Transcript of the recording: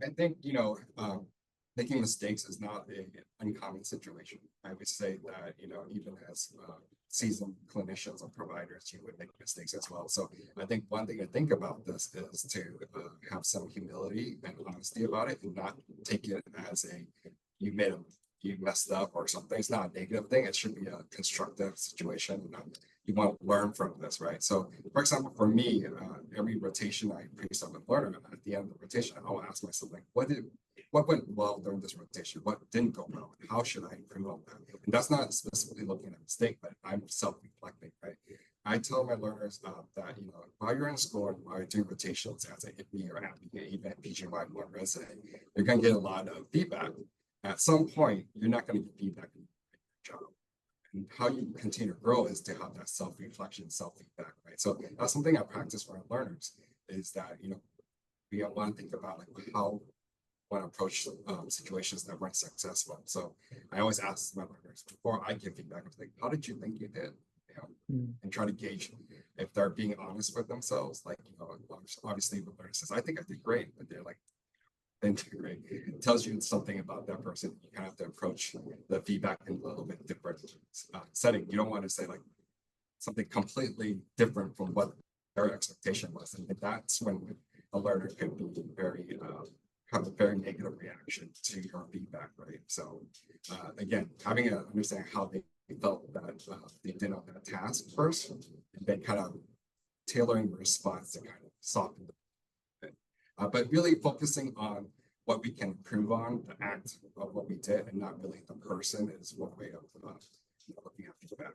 I think, making mistakes is not an uncommon situation. I would say that, even as seasoned clinicians or providers, you would make mistakes as well. So I think one thing to think about this is to have some humility and honesty about it and not take it as you made a you messed up or something. It's not a negative thing. It should be a constructive situation. You want to learn from this, right? So, for example, for me, every rotation I pre up with learner, at the end of the rotation, I'll ask myself, like, what went well during this rotation? What didn't go well? How should I improve on that? And that's not specifically looking at a mistake, but I'm self-reflecting, right? I tell my learners that, while you're in school and while you're doing rotations as a IPE or APE, even PGY1 resident, you're going to get a lot of feedback. At some point, you're not going to get feedback in your job. And how you continue to grow is to have that self-reflection, self-feedback, right? So that's something I practice for our learners is that, we want to think about like how want to approach situations that weren't successful. So I always ask my learners before I give feedback, I'm like, how did you think you did? And try to gauge if they're being honest with themselves. Like, obviously the learner says, I think I did great, but they're like, integrate. It tells you something about that person. You kind of have to approach the feedback in a little bit different setting. You don't want to say like something completely different from what their expectation was, and that's when a learner could be have a very negative reaction to your feedback, right? So again, having an understanding how they felt that they did on that task first, and then kind of tailoring the response to kind of soften the but really focusing on what we can improve on, the act of what we did, and not really the person is one way of looking at feedback.